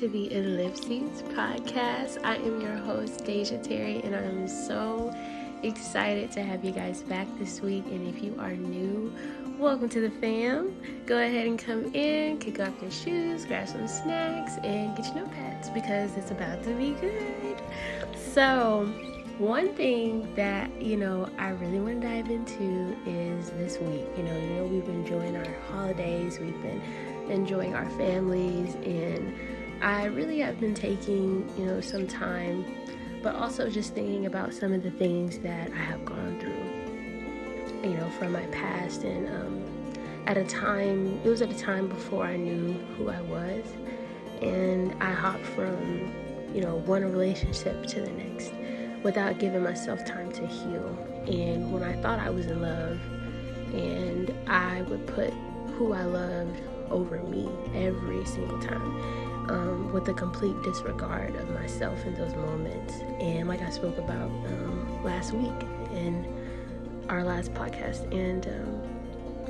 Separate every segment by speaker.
Speaker 1: to the Ellipses podcast. I am your host, Deja Terry, and I'm so excited to have you guys back this week. And if you are new, welcome to the fam. Go ahead and come in, kick off your shoes, grab some snacks, and get your notepads because it's about to be good. So, one thing that, I really want to dive into is this week. We've been enjoying our holidays, we've been enjoying our families, and I really have been taking, some time, but also just thinking about some of the things that I have gone through, from my past. And it was at a time before I knew who I was, and I hopped from, one relationship to the next without giving myself time to heal. And when I thought I was in love, and I would put who I loved over me every single time, with a complete disregard of myself in those moments. And like I spoke about last week in our last podcast, and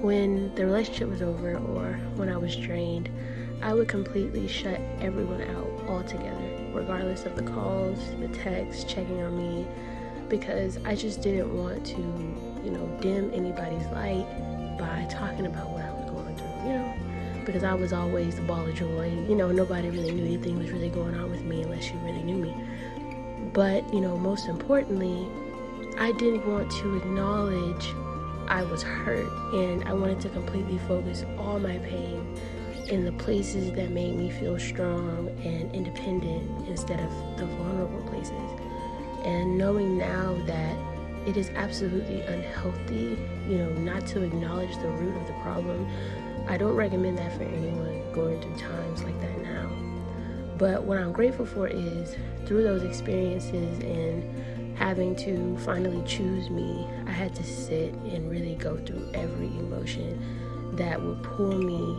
Speaker 1: when the relationship was over or when I was drained, I would completely shut everyone out altogether, regardless of the calls, the texts, checking on me, because I just didn't want to, dim anybody's light by talking about what I was going through, because I was always the ball of joy. Nobody really knew anything was really going on with me unless you really knew me. But, most importantly, I didn't want to acknowledge I was hurt, and I wanted to completely focus all my pain in the places that made me feel strong and independent instead of the vulnerable places. And knowing now that it is absolutely unhealthy, not to acknowledge the root of the problem. I don't recommend that for anyone going through times like that now. But what I'm grateful for is through those experiences and having to finally choose me, I had to sit and really go through every emotion that would pull me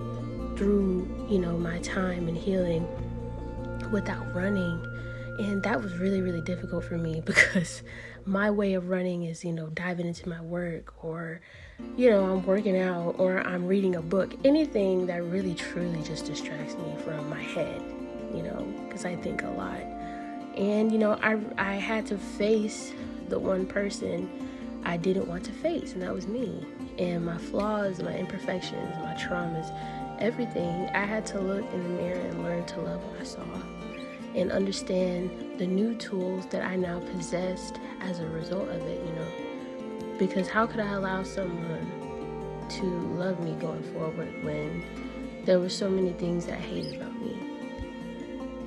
Speaker 1: through, my time and healing without running. And that was really, really difficult for me because my way of running is, diving into my work, or, I'm working out, or I'm reading a book, anything that really, truly just distracts me from my head, because I think a lot. And, I had to face the one person I didn't want to face, and that was me. And my flaws, my imperfections, my traumas, everything, I had to look in the mirror and learn to love what I saw and understand the new tools that I now possessed as a result of it, because how could I allow someone to love me going forward when there were so many things that I hated about me?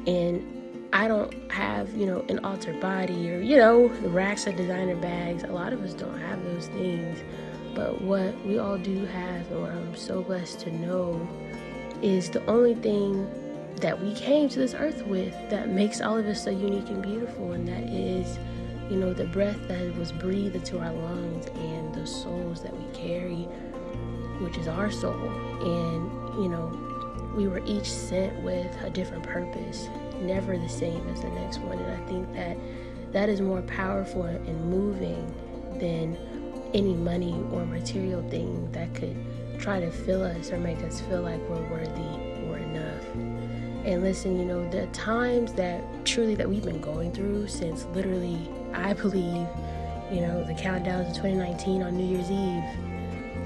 Speaker 1: And I don't have, an altered body or, the racks of designer bags. A lot of us don't have those things. But what we all do have, and what I'm so blessed to know, is the only thing that we came to this earth with that makes all of us so unique and beautiful, and that is, the breath that was breathed into our lungs and the souls that we carry, which is our soul. And, we were each sent with a different purpose, never the same as the next one. And I think that is more powerful and moving than any money or material thing that could try to fill us or make us feel like we're worthy or enough. And listen, the times that we've been going through since literally, I believe, the countdown to 2019 on New Year's Eve.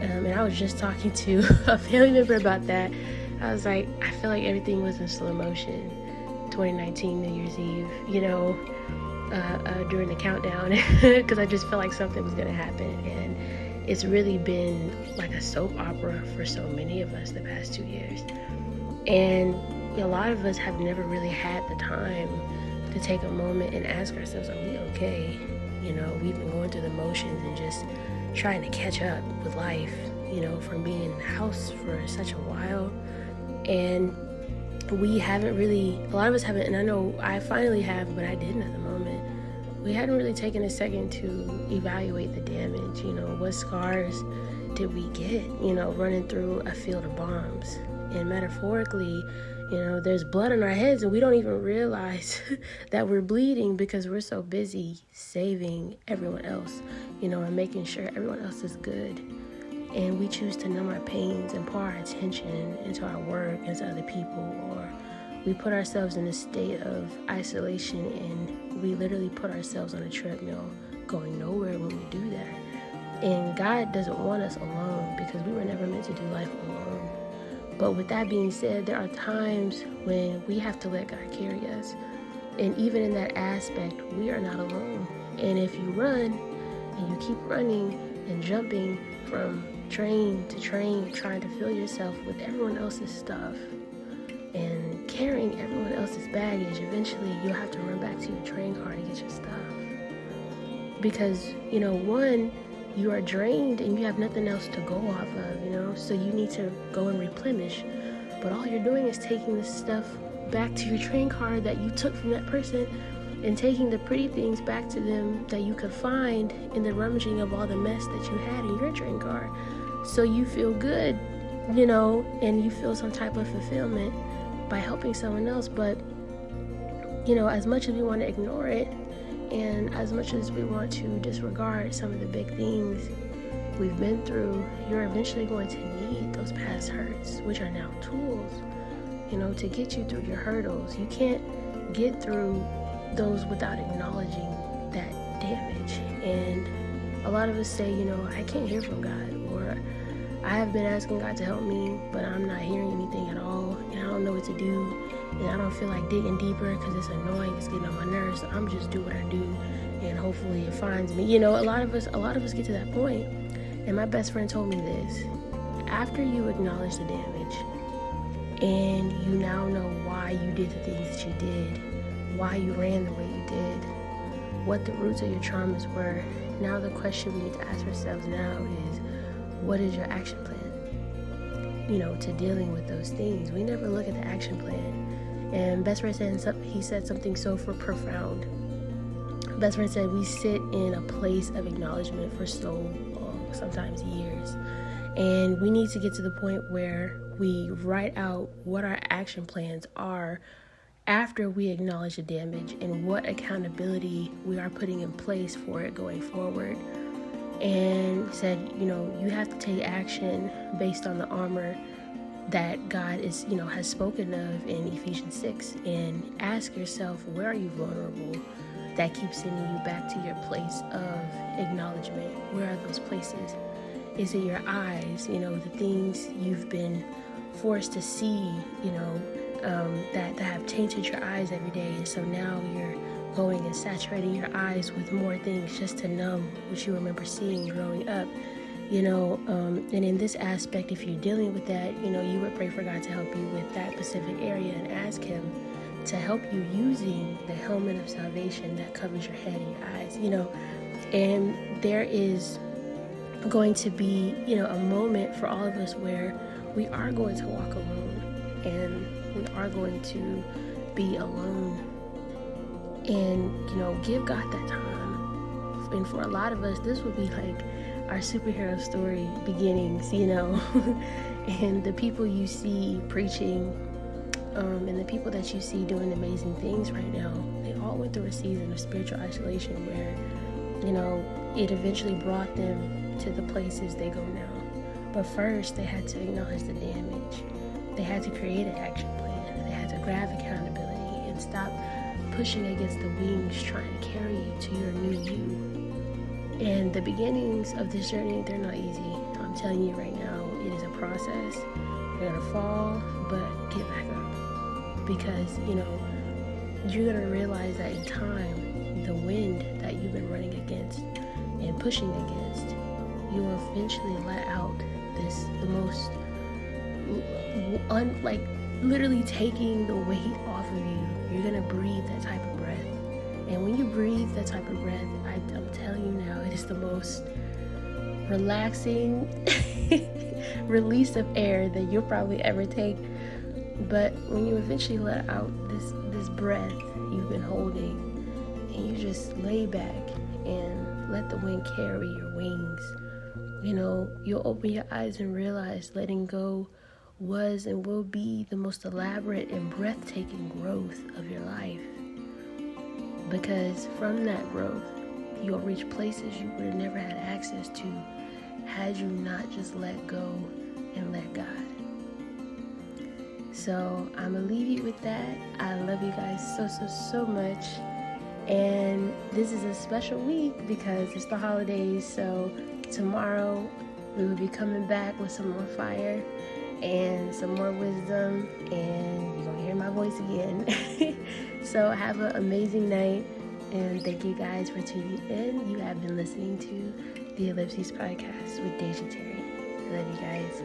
Speaker 1: And I was just talking to a family member about that. I was like, I feel like everything was in slow motion. 2019 New Year's Eve, during the countdown, because I just felt like something was going to happen. And it's really been like a soap opera for so many of us the past 2 years. And a lot of us have never really had the time to take a moment and ask ourselves, are we okay? We've been going through the motions and just trying to catch up with life, from being in the house for such a while. And we haven't really, a lot of us haven't, and I know I finally have, but I didn't at the moment. We hadn't really taken a second to evaluate the damage. What scars did we get, running through a field of bombs? And metaphorically, there's blood on our heads and we don't even realize that we're bleeding because we're so busy saving everyone else, and making sure everyone else is good. And we choose to numb our pains and pour our attention into our work, into other people, or we put ourselves in a state of isolation, and we literally put ourselves on a treadmill going nowhere when we do that. And God doesn't want us alone, because we were never meant to do life alone. But with that being said, there are times when we have to let God carry us. And even in that aspect, we are not alone. And if you run and you keep running and jumping from train to train, trying to fill yourself with everyone else's stuff and carrying everyone else's baggage, eventually you'll have to run back to your train car to get your stuff. Because, one, you are drained and you have nothing else to go off of, so you need to go and replenish. But all you're doing is taking this stuff back to your train car that you took from that person, and taking the pretty things back to them that you could find in the rummaging of all the mess that you had in your train car. So you feel good, and you feel some type of fulfillment by helping someone else. But, as much as we want to ignore it, and as much as we want to disregard some of the big things we've been through, you're eventually going to need those past hurts, which are now tools, to get you through your hurdles. You can't get through those without acknowledging that damage. And a lot of us say, I can't hear from God, or I have been asking God to help me, but I'm not hearing anything at all, and I don't know what to do, and I don't feel like digging deeper because it's annoying, it's getting on my nerves, so I'm just do what I do, and hopefully it finds me. A lot of us get to that point. And my best friend told me this: after you acknowledge the damage, and you now know why you did the things that you did, why you ran the way you did, what the roots of your traumas were, now the question we need to ask ourselves now is, what is your action plan? To dealing with those things. We never look at the action plan. And best friend said something so profound. Best friend said we sit in a place of acknowledgement for so long, sometimes years. And we need to get to the point where we write out what our action plans are after we acknowledge the damage, and what accountability we are putting in place for it going forward. And said, you have to take action based on the armor that God has spoken of in Ephesians 6, and ask yourself, where are you vulnerable that keeps sending you back to your place of acknowledgement? Where are those places? Is it your eyes, the things you've been forced to see, that have tainted your eyes every day, and so now you're going and saturating your eyes with more things just to numb what you remember seeing growing up, and in this aspect, if you're dealing with that, you would pray for God to help you with that specific area, and ask Him to help you using the helmet of salvation that covers your head and your eyes, and there is going to be, a moment for all of us where we are going to walk alone, and we are going to be alone, and give God that time. And for a lot of us, this would be like our superhero story beginnings, and the people you see preaching, and the people that you see doing amazing things right now, they all went through a season of spiritual isolation where it eventually brought them to the places they go now. But first, they had to acknowledge the damage. They had to create an action plan. They had to grab accountability and stop pushing against the wings, trying to carry you to your new you. And the beginnings of this journey, they're not easy. I'm telling you right now, it is a process. You're going to fall, but get back up. Because, you're going to realize that in time, the wind that you've been running against and pushing against, you will eventually let out the most, literally taking the weight off of you. You're going to breathe that type of breath. And when you breathe that type of breath, I'm telling you now, it is the most relaxing release of air that you'll probably ever take. But when you eventually let out this breath you've been holding, and you just lay back and let the wind carry your wings, you'll open your eyes and realize letting go was and will be the most elaborate and breathtaking growth of your life. Because from that growth, you'll reach places you would have never had access to had you not just let go and let God. So I'm going to leave you with that. I love you guys so much. And this is a special week because it's the holidays. So tomorrow we will be coming back with some more fire and some more wisdom. And you're going to hear my voice again. So have an amazing night. And thank you guys for tuning in. You have been listening to the Ellipses Podcast with Deja Terry. I love you guys.